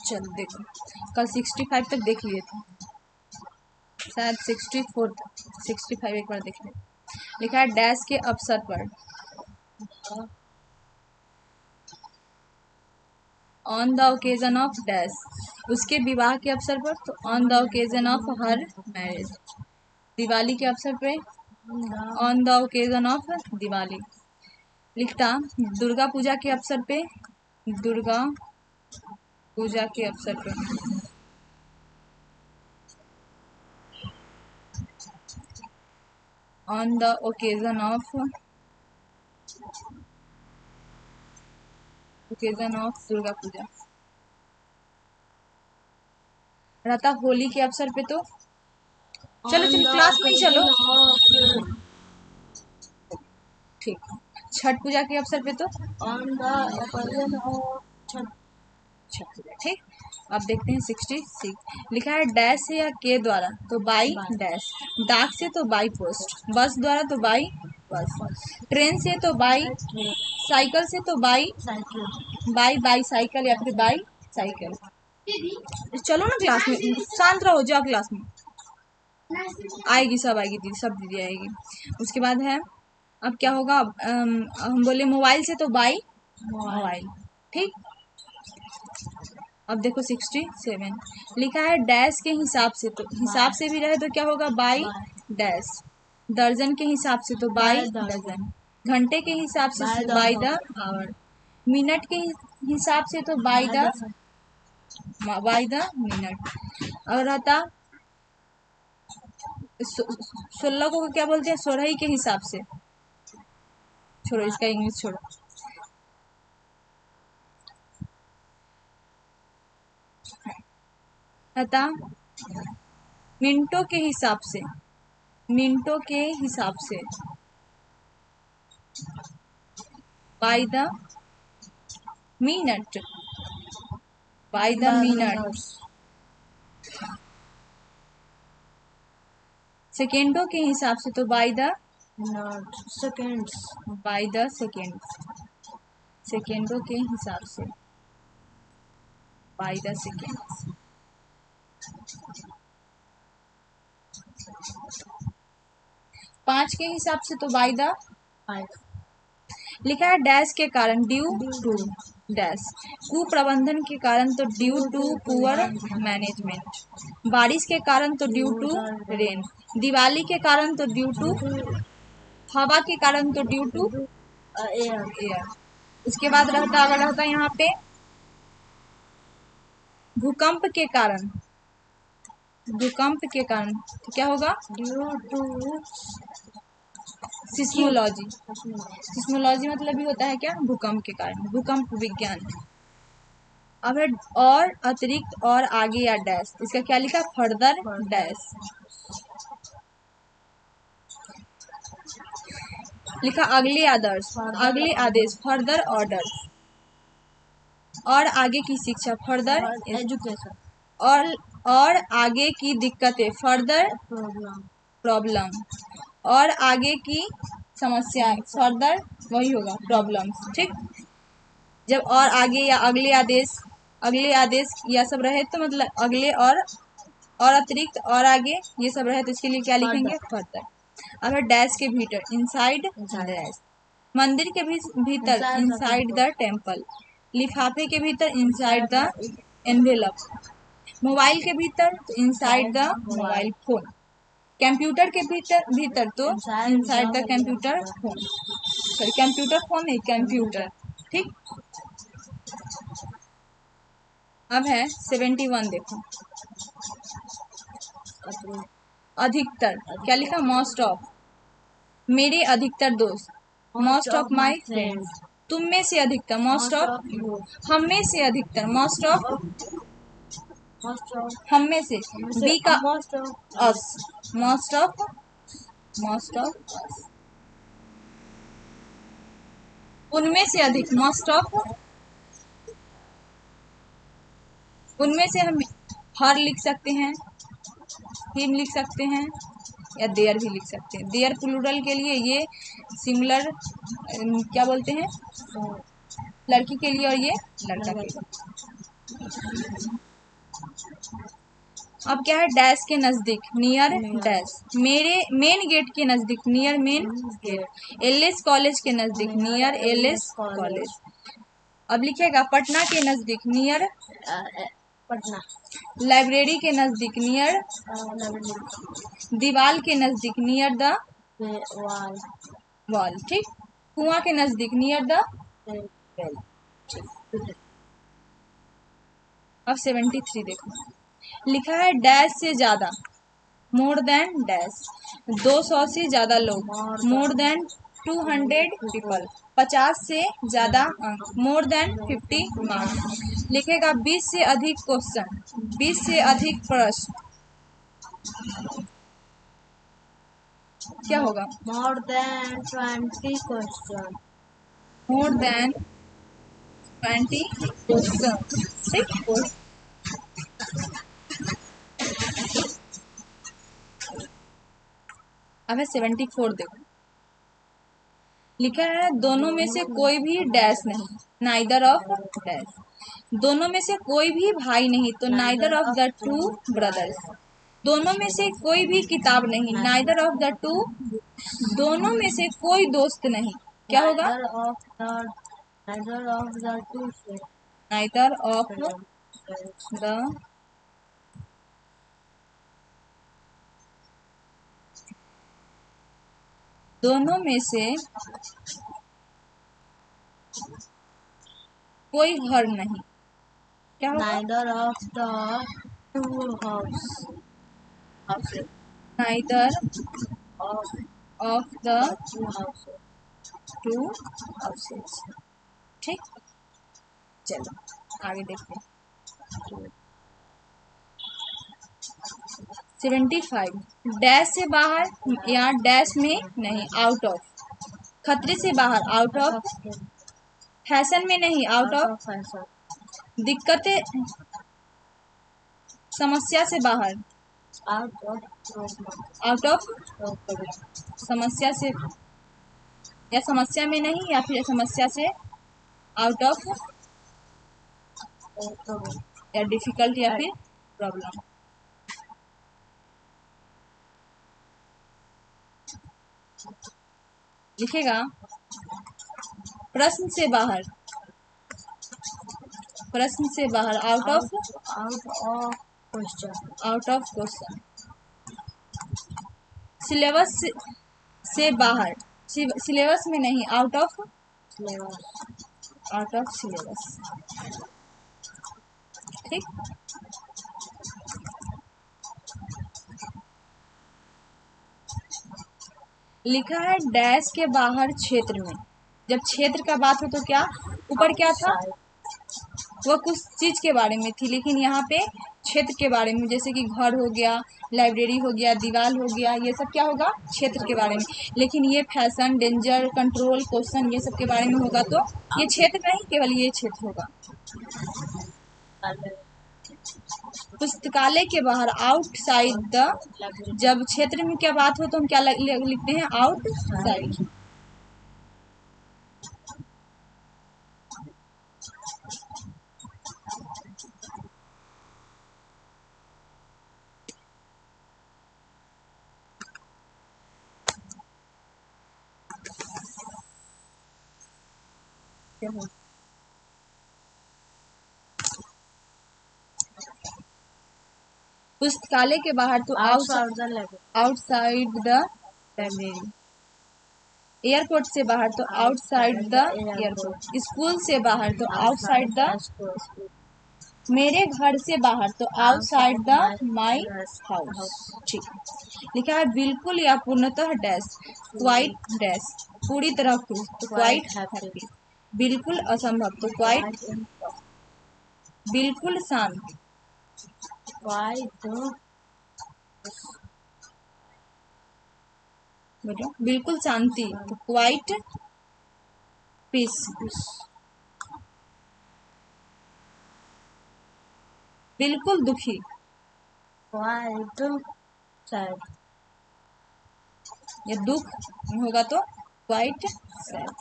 चलो देखो, कल 65 तक देख लिए थे, शायद 64 तक, 65 एक बार देख ले। लिखा है डैश के अवसर पर, on the occasion of dash, उसके विवाह के अवसर पर, तो on the occasion of her marriage. Diwali के अवसर पे, on the occasion of Diwali. लिखता दुर्गा पूजा के अवसर पे, दुर्गा पूजा के अवसर पे। On the occasion of Durga Puja. रहता होली के अवसर पे, तो चलो चलो क्लास में चलो, ठीक। छठ पूजा के अवसर पे, तो on the occasion of Chhath Puja, ठीक। अब देखते हैं 66। लिखा है डैश से या के द्वारा, तो बाई डैश। डाक से तो बाई पोस्ट, बस द्वारा तो बाई बस, ट्रेन से तो बाई, साइकिल से तो बाई बाई साइकिल या फिर बाई साइकिल। चलो ना क्लास में, शांत रहो, जाओ क्लास में, आएगी सब आएगी दीदी, सब दीदी आएगी। उसके बाद है, अब क्या होगा, हम बोले मोबाइल से तो बाई मोबाइल, ठीक। अब देखो 67। लिखा है डैश के हिसाब से, तो हिसाब से भी रहे तो क्या होगा, बाई डैश। दर्जन के हिसाब से तो बाई डजन। घंटे के हिसाब से बाई द आवर। मिनट के हिसाब से तो बाई द मिनट। और रहता 16 को क्या बोलते हैं, सोरही के हिसाब से। छोड़ो इसका इंग्लिश छोड़ो। रहता मिनटों के हिसाब से, मिनटों के हिसाब से by the minute, by the minute. सेकेंडों के हिसाब से तो by the seconds, by the seconds. सेकेंडों के हिसाब से बाय द सेकेंड्स। पांच के हिसाब से तो बाय द 5। लिखा है डैश के कारण, ड्यू टू डैश। कुप्रबंधन के कारण तो ड्यू टू पुअर मैनेजमेंट। बारिश के कारण तो ड्यू टू रेन। दिवाली के कारण तो ड्यू टू, हवा के कारण तो ड्यू टू एयर। उसके बाद रहता, अगर रहता यहाँ पे भूकंप के कारण, भूकंप के कारण तो क्या होगा, ड्यू टू सिस्मोलॉजी। सिस्मोलॉजी मतलब भी होता है क्या, भूकंप के कारण, भूकंप विज्ञान। अब है और अतिरिक्त और आगे या डैश, इसका क्या लिखा, फर्दर डैश। लिखा अगले आदर्श, अगले आदेश, फर्दर ऑर्डर। और आगे की शिक्षा, फर्दर एजुकेशन। और आगे की दिक्कतें, फर्दर प्रॉब्लम। और आगे की समस्याएं, फर्दर वही होगा प्रॉब्लम्स, ठीक। जब और आगे या अगले आदेश या सब रहे तो मतलब अगले और अतिरिक्त और आगे ये सब रहे तो इसके लिए क्या लिखेंगे, फर्दर। अब डैश के भीतर, इनसाइड डैश। मंदिर के भीतर, इनसाइड द टेम्पल। लिफाफे के भीतर, इनसाइड द एनवेलप। मोबाइल के भीतर, inside the mobile phone. Computer के भीतर तो inside the computer phone, sorry computer phone नहीं, कंप्यूटर, ठीक। अब है 71, देखो अधिकतर, क्या लिखा, मोस्ट ऑफ। मेरे अधिकतर दोस्त, मोस्ट ऑफ माई फ्रेंड्स। तुम में से अधिकतर, मोस्ट ऑफ। हम में से अधिकतर, मोस्ट ऑफ। हम में से, बी का अस, मोस्ट ऑफ अस। उनमें से अधिक, मोस्ट ऑफ। उनमें से हम हर लिख सकते हैं, हिम लिख सकते हैं, या देयर भी लिख सकते हैं। देयर प्लूरल के लिए, ये सिंगुलर क्या बोलते हैं, लड़की के लिए, और ये लड़का के लिए। अब क्या है, डैश के नजदीक, नियर Near. डैश, मेरे मेन गेट के नजदीक, near main gate, LS college के नजदीक, नियर एलएस कॉलेज। अब लिखेगा पटना के नजदीक, नियर पटना। लाइब्रेरी के नजदीक, नियर दीवाल के नजदीक, नियर द वॉल। वॉल। ठीक, कुआं के नजदीक, नियर द वेल। अब 73 देखो, लिखा है डैश से ज्यादा, मोर देन डैश, 200 से ज्यादा लोग, मोर देन 200 पीपल, 50 से ज्यादा अंक, मोर देन 50 मार्क्स। लिखेगा 20 से अधिक क्वेश्चन, 20 से अधिक प्रश्न, क्या होगा, more than 20 question. More than 20 question. ठीक, अब है 74 देखो, लिखा है दोनों में से कोई भी डैश नहीं, नाइदर ऑफ डैश, दोनों में से कोई भी भाई नहीं, तो neither of the two brothers, दोनों में से कोई भी किताब नहीं, नाइदर ऑफ द टू, दोनों में से कोई दोस्त नहीं, क्या होगा, Neither of the two neither of friends. The दोनों में से कोई घर नहीं, क्या होगा, Neither of the two houses. Neither Of of the two houses. To houses. ठीक, चलो आगे देखते हैं। 75 डैश से बाहर या डैश में नहीं, आउट ऑफ, खतरे से बाहर, आउट ऑफ, फैशन में नहीं, आउट ऑफ, fashion. दिक्कतें, समस्या से बाहर, Out of problem. Out of, समस्या से या समस्या में नहीं, या फिर समस्या से आउट ऑफ, Problem. या डिफिकल्ट, या फिर प्रॉब्लम। लिखेगा प्रश्न से बाहर, प्रश्न से बाहर, out of, Out of question. Out of question, syllabus से बाहर, सिलेबस में नहीं, out of, Syllabus. Out of syllabus. ठीक, लिखा है डैश के बाहर क्षेत्र में, जब क्षेत्र का बात हो तो क्या, ऊपर क्या था, वह कुछ चीज के बारे में थी, लेकिन यहाँ पे क्षेत्र के बारे में, जैसे कि घर हो गया, लाइब्रेरी हो गया, दीवार हो गया, ये सब क्या होगा, क्षेत्र के बारे में। लेकिन ये फैशन, डेंजर, कंट्रोल, क्वेश्चन, ये सब के बारे में होगा तो ये क्षेत्र नहीं, केवल ये क्षेत्र होगा। पुस्तकालय के बाहर, आउटसाइड द, जब क्षेत्र में क्या बात हो तो हम क्या लिखते हैं, आउटसाइड। पुस्तकालय के बाहर तो Outside the library. Outside the library, airport से बाहर तो आउटसाइड द एयरपोर्ट, स्कूल से बाहर तो आउटसाइड द, School. मेरे घर से बाहर तो आउटसाइड द माई हाउस। ठीक, लिखा है बिल्कुल या पूर्णतः डैश, क्वाइट डैश, पूरी तरह खुश तो क्वाइट हैप्पी, बिल्कुल असंभव तो क्वाइट, बिल्कुल शांत, Quite बेटा बिल्कुल शांति तो क्वाइट पीस, बिल्कुल दुखी, quite sad. या दुख होगा तो क्वाइट सैड।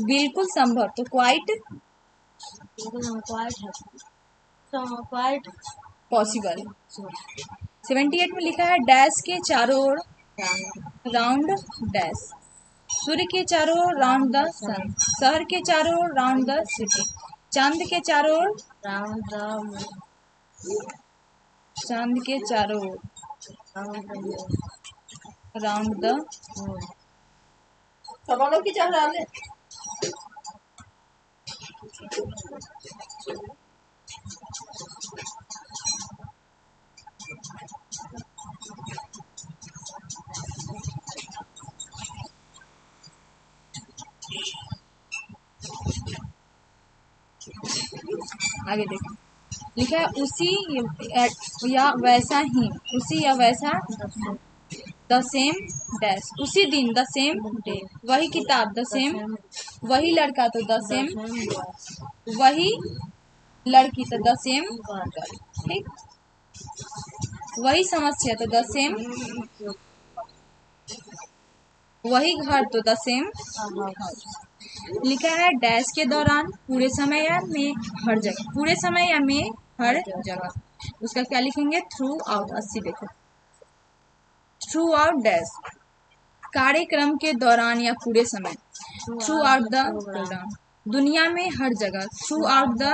बिल्कुल संभव, तो क्वाइट क्वाइट पॉसिबल। 78 में लिखा है डैश के चारों ओर राउंड डैश, सूर्य के चारों ओर राउंड द सन, शहर के चारों ओर राउंड द सिटी, चांद के चारों ओर राउंड द चांद के चारों ओर राउंड द सबों की चल रहा है। आगे देखो लिखा है उसी या वैसा ही, उसी या वैसा द सेम डैश, उसी दिन द सेम डे, वही किताब द सेम, वही लड़का तो द सेम, वही लड़की तो द सेम गर्ल, ठीक, वही समस्या तो द सेम, वही घर तो द सेम हाउस। लिखा है डैश के दौरान, पूरे समय या में, हर जगह, पूरे समय या में हर जगह, उसका क्या लिखेंगे थ्रू आउट। 80 देखो थ्रू आउट डैश, कार्यक्रम के दौरान या पूरे समय, थ्रू आउट द प्रोग्राम, दुनिया में हर जगह, थ्रू आउट द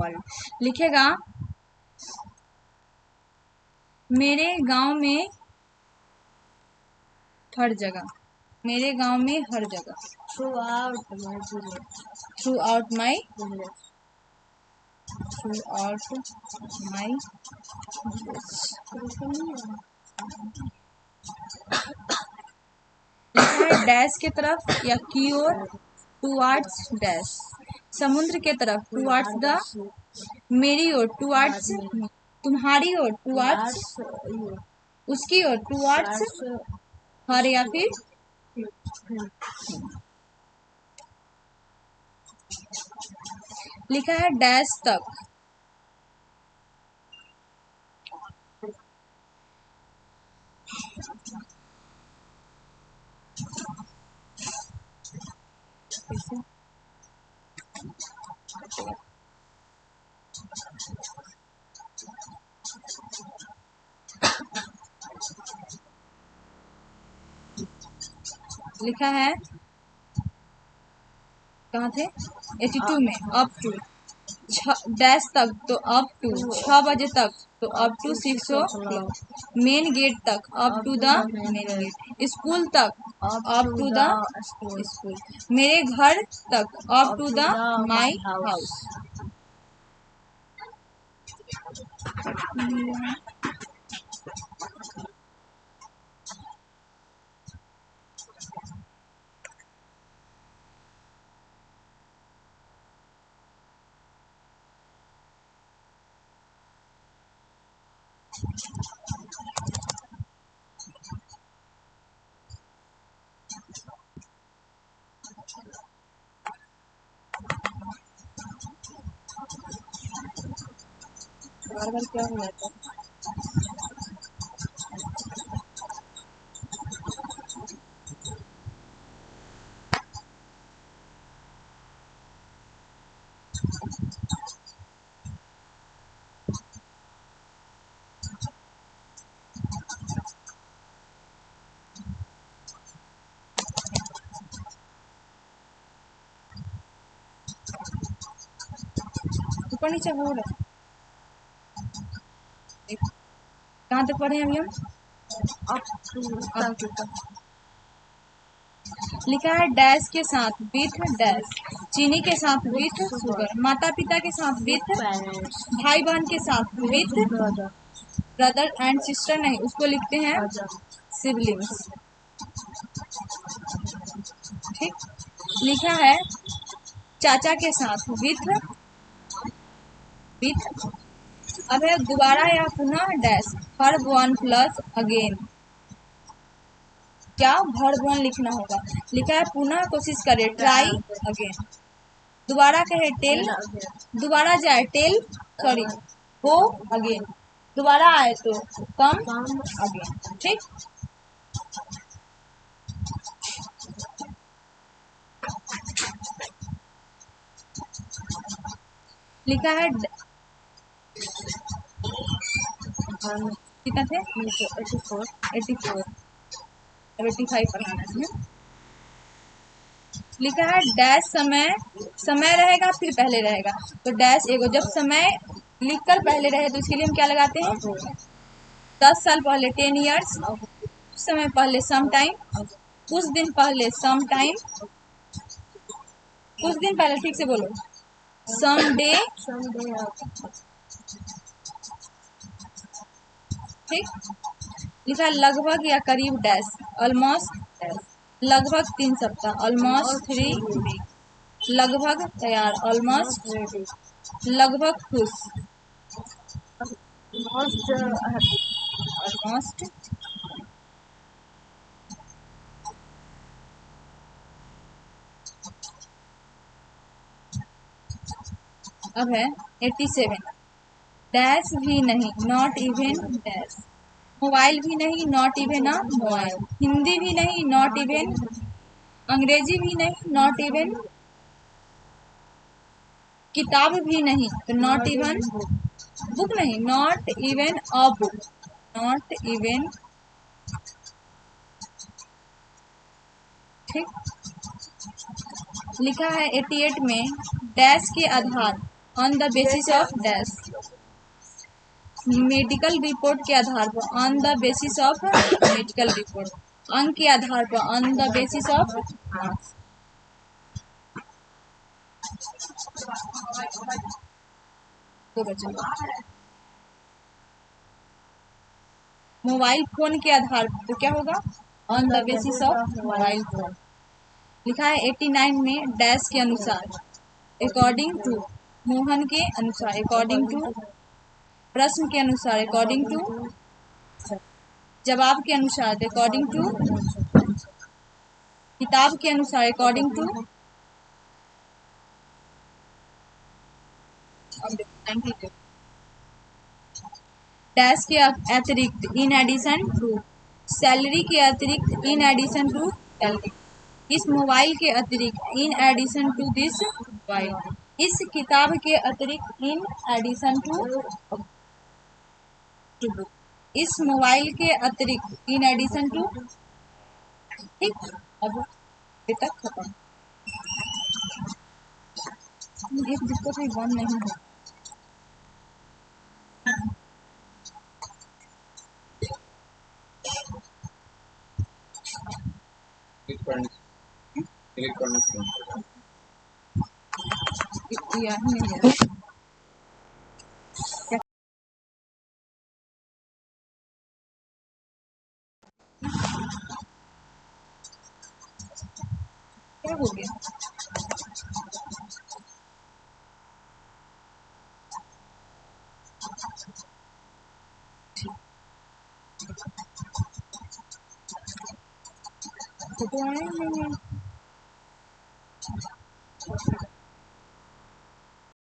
वर्ल्ड। लिखेगा मेरे गांव में हर जगह, मेरे गांव में हर जगह, through out my through out my, through out my, dash के तरफ या की ओर, टुवर्ड्स डैश, समुद्र के तरफ टुवर्ड्स द, मेरी ओर टुवर्ड्स, तुम्हारी ओर टुवर्ड्स, उसकी ओर टुवर्ड्स हर, या फिर लिखा है डैश तक, लिखा है कहाँ थे 82 में, अप टू डैश तक तो अप टू 6 बजे तक तो up to 6 o'clock, main gate तक up to the main gate, school तक अप टू द स्कूल, मेरे घर तक up to the my house. बार बार क्या हो जाता है? ऊपर नीचे हो रहा है, कहाँ तक पढ़े अभी हम? लिखा है डैश के साथ विथ डैश, चीनी के साथ विथ शुगर, माता पिता के साथ विथ, भाई बहन के साथ विथ, ब्रदर एंड सिस्टर नहीं, उसको लिखते हैं सिबलिंग्स, ठीक। लिखा है चाचा के साथ विथ, विथ, अब है दोबारा या पुनः डैश, वर्ब 1 प्लस अगेन, क्या वर्ब 1 लिखना होगा। लिखा है पुनः कोशिश करे, ट्राई अगेन, दोबारा कहे टेल, दोबारा जाए टेल, सॉरी हो अगेन, दोबारा आए तो कम अगेन, ठीक। लिखा है कितना थे? 84 84। अब 85 बनाना है इसमें। लिखा है डैश समय, समय रहेगा फिर पहले रहेगा, तो डैश एगो जब समय लिखकर पहले रहे तो इसके लिए हम क्या लगाते हैं? 10 साल पहले 10 ईयर्स, कुछ समय पहले सम टाइम, कुछ दिन पहले सम टाइम, कुछ दिन पहले ठीक से बोलो, सम डे, ठीक। लिखा है लगभग या करीब डैश, ऑलमोस्ट डैश, लगभग 3 सप्ताह, ऑलमोस्ट 3 वीक, लगभग तैयार, ऑलमोस्ट, लगभग खुश, ऑलमोस्ट, अब है 87। डैश भी नहीं, नॉट इवन डैश, मोबाइल भी नहीं, not even a mobile, Hindi भी नहीं, नॉट इवन, अंग्रेजी भी नहीं, नॉट इवन, किताब भी नहीं, तो नॉट इवन बुक नहीं, not even a book, not even, ठीक। लिखा है 88 में डैश के आधार, on the basis of dash, medical report के आधार पर, on the basis of medical report, अंक के आधार पर, on the basis of marks. तो बच्चों मोबाइल फोन के आधार पर, तो क्या होगा? On the basis of mobile phone. लिखा है 89 में डैश के अनुसार, अकॉर्डिंग टू, मोहन के अनुसार, अकॉर्डिंग टू, प्रश्न के अनुसार, अकॉर्डिंग टू, जवाब के अनुसार, अकॉर्डिंग टू, किताब के अनुसार, अकॉर्डिंग टू, डैश के अतिरिक्त, इन एडिशन टू, सैलरी के अतिरिक्त, इन एडिशन टू सैलरी, इस मोबाइल के अतिरिक्त, in addition to this mobile, इस किताब के अतिरिक्त, इन एडिशन टू बुक, इस मोबाइल के अतिरिक्त, इन एडिशन टू, ठीक। अब ये तक खत्म। एक दिक्कत है, बंद नहीं है। याद नहीं है। क्या हो गया? फोटो आए नहीं है।